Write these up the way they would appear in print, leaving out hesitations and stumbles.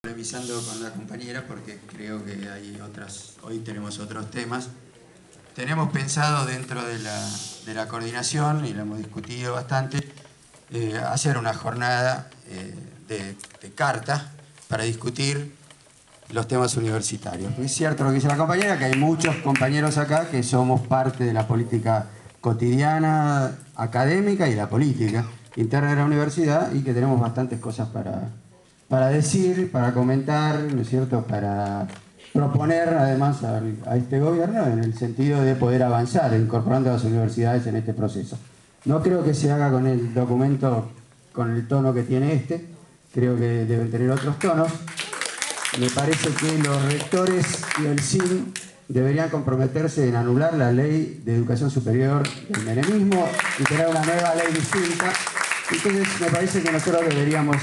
Polemizando con la compañera porque creo que hay hoy tenemos otros temas. Tenemos pensado dentro de la coordinación, y lo hemos discutido bastante, hacer una jornada de carta para discutir los temas universitarios. Es cierto lo que dice la compañera, que hay muchos compañeros acá que somos parte de la política cotidiana, académica y la política interna de la universidad, y que tenemos bastantes cosas para decir, para comentar, ¿no es cierto?, para proponer además a este gobierno en el sentido de poder avanzar incorporando a las universidades en este proceso. No creo que se haga con el documento con el tono que tiene este, creo que deben tener otros tonos. Me parece que los rectores y el CIN deberían comprometerse en anular la ley de educación superior del menemismo y tener una nueva ley distinta. Entonces me parece que nosotros deberíamos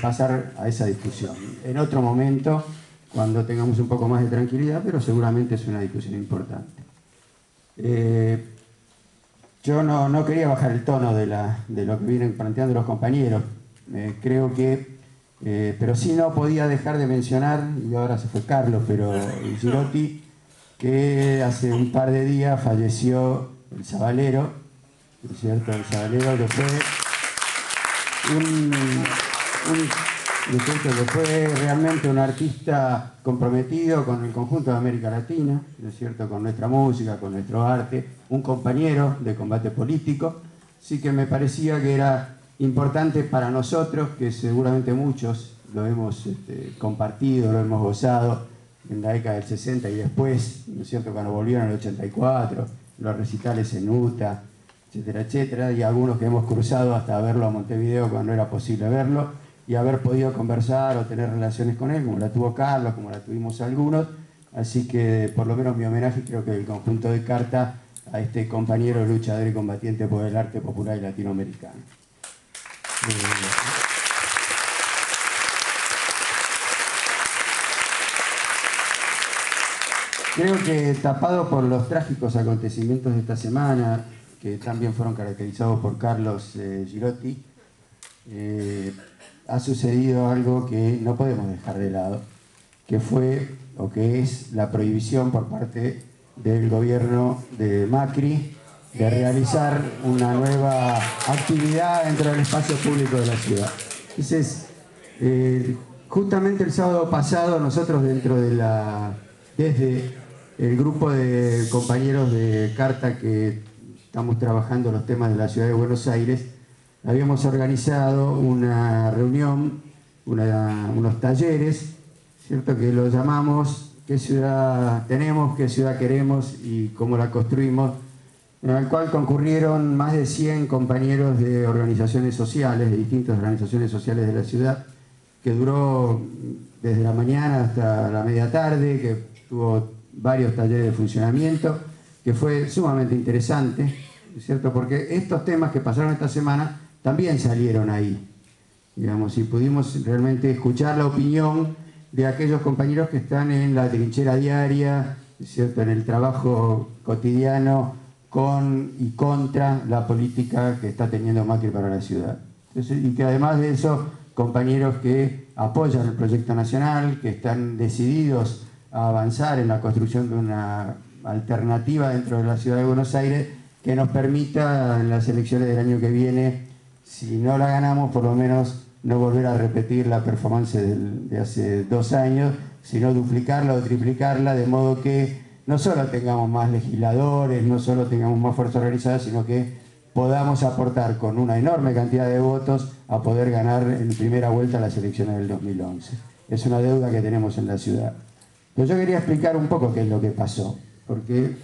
pasar a esa discusión en otro momento, cuando tengamos un poco más de tranquilidad, pero seguramente es una discusión importante. Yo no quería bajar el tono de lo que vienen planteando los compañeros. Creo que, pero sí no podía dejar de mencionar, y ahora se fue Carlos, pero Girotti, que hace un par de días falleció el Sabalero, ¿no es cierto? El Sabalero que fue que fue realmente un artista comprometido con el conjunto de América Latina, ¿no es cierto?, con nuestra música, con nuestro arte, un compañero de combate político. Sí que me parecía que era importante para nosotros, que seguramente muchos lo hemos compartido, lo hemos gozado en la década del 60 y después, ¿no es cierto?, cuando volvieron en el 84, los recitales en UTA, etcétera, etcétera, y algunos que hemos cruzado hasta verlo a Montevideo cuando era posible verlo, y haber podido conversar o tener relaciones con él, como la tuvo Carlos, como la tuvimos algunos. Así que por lo menos mi homenaje, creo que el conjunto de carta a este compañero luchador y combatiente por el arte popular y latinoamericano. Creo que tapado por los trágicos acontecimientos de esta semana, que también fueron caracterizados por Carlos Girotti, ha sucedido algo que no podemos dejar de lado, que fue o que es la prohibición por parte del gobierno de Macri de realizar una nueva actividad dentro del espacio público de la ciudad. Entonces, justamente el sábado pasado nosotros desde el grupo de compañeros de carta que estamos trabajando los temas de la ciudad de Buenos Aires, habíamos organizado una reunión, unos talleres, ¿cierto?, que lo llamamos ¿Qué ciudad tenemos, qué ciudad queremos y cómo la construimos?, en el cual concurrieron más de 100 compañeros de organizaciones sociales, de distintas organizaciones sociales de la ciudad, que duró desde la mañana hasta la media tarde, que tuvo varios talleres de funcionamiento, que fue sumamente interesante, ¿cierto?, porque estos temas que pasaron esta semana también salieron ahí, digamos, y pudimos realmente escuchar la opinión de aquellos compañeros que están en la trinchera diaria, ¿cierto?, en el trabajo cotidiano con y contra la política que está teniendo Macri para la ciudad. Entonces, y que además de eso, compañeros que apoyan el proyecto nacional, que están decididos a avanzar en la construcción de una alternativa dentro de la ciudad de Buenos Aires que nos permita en las elecciones del año que viene, si no la ganamos, por lo menos no volver a repetir la performance de hace 2 años, sino duplicarla o triplicarla, de modo que no solo tengamos más legisladores, no solo tengamos más fuerza organizada, sino que podamos aportar con una enorme cantidad de votos a poder ganar en primera vuelta las elecciones del 2011. Es una deuda que tenemos en la ciudad. Pero yo quería explicar un poco qué es lo que pasó, porque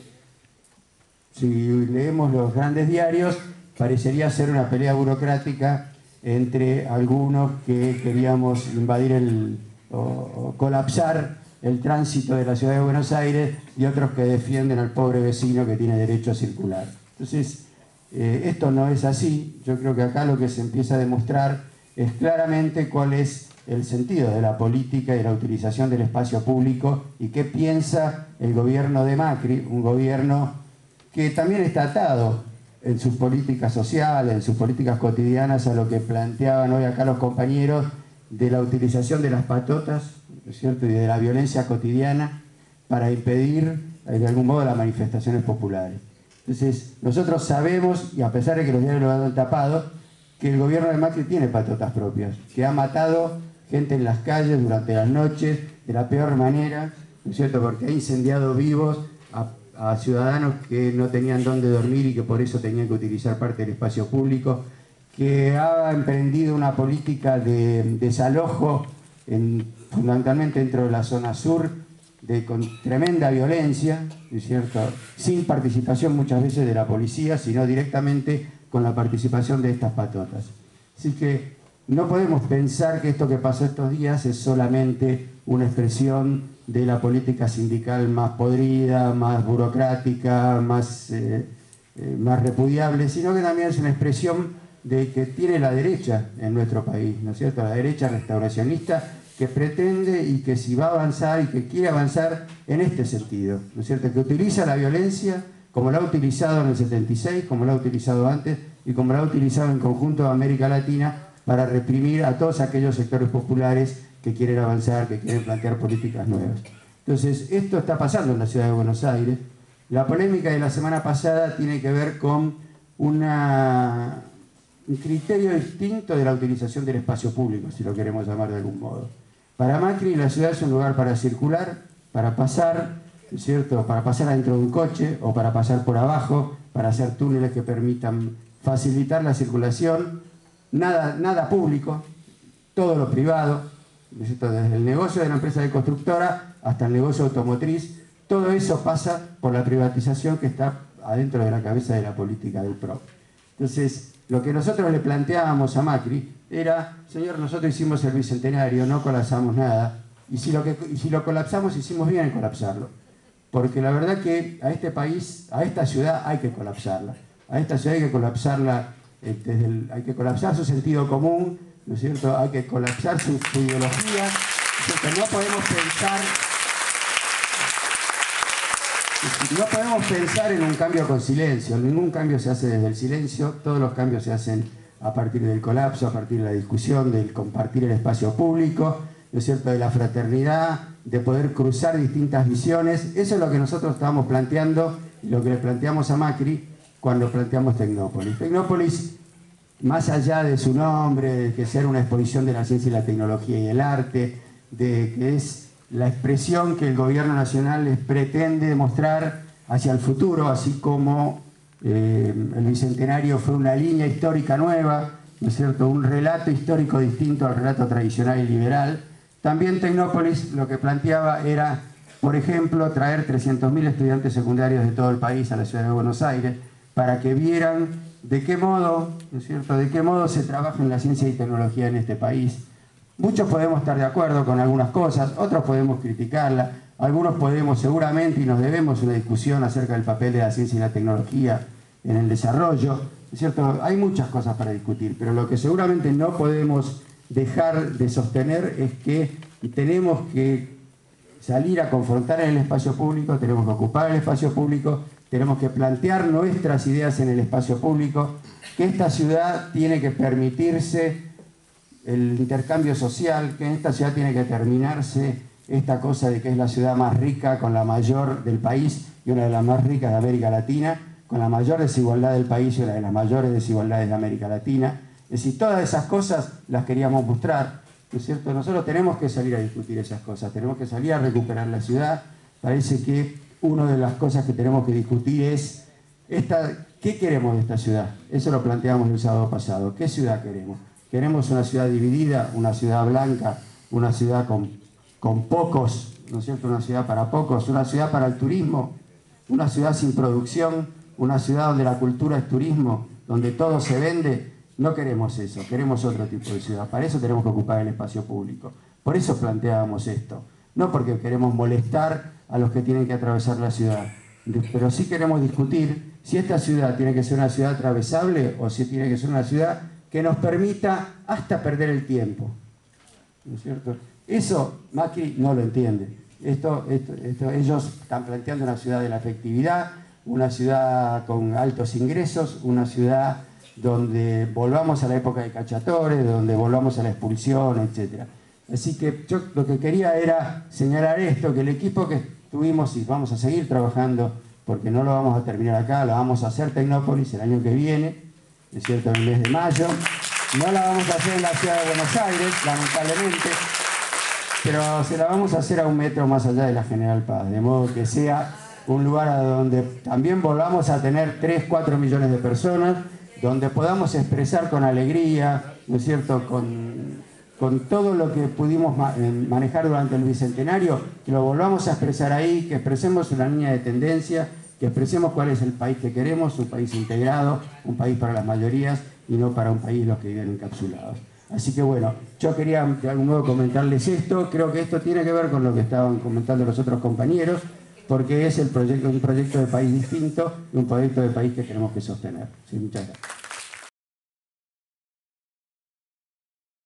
si leemos los grandes diarios, parecería ser una pelea burocrática entre algunos que queríamos invadir o colapsar el tránsito de la ciudad de Buenos Aires y otros que defienden al pobre vecino que tiene derecho a circular. Entonces, esto no es así. Yo creo que acá lo que se empieza a demostrar es claramente cuál es el sentido de la política y la utilización del espacio público y qué piensa el gobierno de Macri, un gobierno que también está atado en sus políticas sociales, en sus políticas cotidianas a lo que planteaban hoy acá los compañeros de la utilización de las patotas, ¿no es cierto?, y de la violencia cotidiana para impedir, de algún modo, las manifestaciones populares. Entonces, nosotros sabemos, y a pesar de que los diarios lo han tapado, que el gobierno de Macri tiene patotas propias, que ha matado gente en las calles durante las noches de la peor manera, ¿no es cierto?, porque ha incendiado vivos a ciudadanos que no tenían dónde dormir y que por eso tenían que utilizar parte del espacio público, que ha emprendido una política de desalojo fundamentalmente dentro de la zona sur, con tremenda violencia, ¿no es cierto?, sin participación muchas veces de la policía, sino directamente con la participación de estas patotas. Así que no podemos pensar que esto que pasó estos días es solamente una expresión de la política sindical más podrida, más burocrática, más repudiable, sino que también es una expresión de que tiene la derecha en nuestro país, ¿no es cierto?, la derecha restauracionista, que pretende y que si va a avanzar y que quiere avanzar en este sentido, ¿no es cierto?, que utiliza la violencia como la ha utilizado en el 76, como la ha utilizado antes y como la ha utilizado en conjunto de América Latina para reprimir a todos aquellos sectores populares que quieren avanzar, que quieren plantear políticas nuevas. Entonces, esto está pasando en la ciudad de Buenos Aires. La polémica de la semana pasada tiene que ver con un criterio distinto de la utilización del espacio público, si lo queremos llamar de algún modo. Para Macri, la ciudad es un lugar para circular, para pasar, ¿no es cierto?, para pasar adentro de un coche o para pasar por abajo, para hacer túneles que permitan facilitar la circulación. Nada público, todo lo privado, desde el negocio de la empresa de constructora hasta el negocio automotriz, todo eso pasa por la privatización que está adentro de la cabeza de la política del PRO. Entonces, lo que nosotros le planteábamos a Macri era: señor, nosotros hicimos el bicentenario, no colapsamos nada, y si lo colapsamos, hicimos bien en colapsarlo. Porque la verdad que a este país, a esta ciudad hay que colapsarla. A esta ciudad hay que colapsarla, hay que colapsar su sentido común, ¿no es cierto?, hay que colapsar su ideología. No podemos pensar en un cambio con silencio. Ningún cambio se hace desde el silencio, todos los cambios se hacen a partir del colapso, a partir de la discusión, del compartir el espacio público, ¿no es cierto?, de la fraternidad, de poder cruzar distintas visiones. Eso es lo que nosotros estábamos planteando y lo que le planteamos a Macri cuando planteamos Tecnópolis. Tecnópolis, más allá de su nombre, de que sea una exposición de la ciencia y la tecnología y el arte, de que es la expresión que el gobierno nacional les pretende mostrar hacia el futuro, así como el Bicentenario fue una línea histórica nueva, ¿no es cierto?, un relato histórico distinto al relato tradicional y liberal. También Tecnópolis lo que planteaba era, por ejemplo, traer 300.000 estudiantes secundarios de todo el país a la ciudad de Buenos Aires para que vieran de qué modo, ¿no es cierto?, de qué modo se trabaja en la ciencia y tecnología en este país. Muchos podemos estar de acuerdo con algunas cosas, otros podemos criticarla, algunos podemos seguramente y nos debemos una discusión acerca del papel de la ciencia y la tecnología en el desarrollo, ¿no es cierto? Hay muchas cosas para discutir, pero lo que seguramente no podemos dejar de sostener es que tenemos que salir a confrontar en el espacio público, tenemos que ocupar el espacio público, tenemos que plantear nuestras ideas en el espacio público, que esta ciudad tiene que permitirse el intercambio social, que en esta ciudad tiene que terminarse esta cosa de que es la ciudad más rica, con la mayor del país y una de las más ricas de América Latina, con la mayor desigualdad del país y una de las mayores desigualdades de América Latina. Es decir, todas esas cosas las queríamos mostrar, ¿no es cierto? Nosotros tenemos que salir a discutir esas cosas, tenemos que salir a recuperar la ciudad. Parece que una de las cosas que tenemos que discutir es ¿qué queremos de esta ciudad? Eso lo planteamos el sábado pasado. ¿Qué ciudad queremos? ¿Queremos una ciudad dividida, una ciudad blanca, una ciudad con pocos, ¿no es cierto?, una ciudad para pocos, una ciudad para el turismo, una ciudad sin producción, una ciudad donde la cultura es turismo, donde todo se vende? No queremos eso, queremos otro tipo de ciudad. Para eso tenemos que ocupar el espacio público. Por eso planteábamos esto. No porque queremos molestar a los que tienen que atravesar la ciudad, pero sí queremos discutir si esta ciudad tiene que ser una ciudad atravesable o si tiene que ser una ciudad que nos permita hasta perder el tiempo, ¿no es cierto? Eso Macri no lo entiende. Ellos están planteando una ciudad de la efectividad, una ciudad con altos ingresos, una ciudad donde volvamos a la época de Cacciatore, donde volvamos a la expulsión, etc. Así que yo lo que quería era señalar esto, que el equipo que tuvimos, y vamos a seguir trabajando, porque no lo vamos a terminar acá, lo vamos a hacer Tecnópolis el año que viene, es cierto, en el mes de mayo. No la vamos a hacer en la ciudad de Buenos Aires, lamentablemente, pero se la vamos a hacer a 1 metro más allá de la General Paz, de modo que sea un lugar a donde también volvamos a tener 3, 4 millones de personas, donde podamos expresar con alegría, ¿no es cierto?, con todo lo que pudimos manejar durante el Bicentenario, que lo volvamos a expresar ahí, que expresemos una línea de tendencia, que expresemos cuál es el país que queremos, un país integrado, un país para las mayorías y no para un país los que viven encapsulados. Así que bueno, yo quería de algún modo comentarles esto. Creo que esto tiene que ver con lo que estaban comentando los otros compañeros, porque es un proyecto de país distinto y un proyecto de país que tenemos que sostener. Sí, muchas gracias.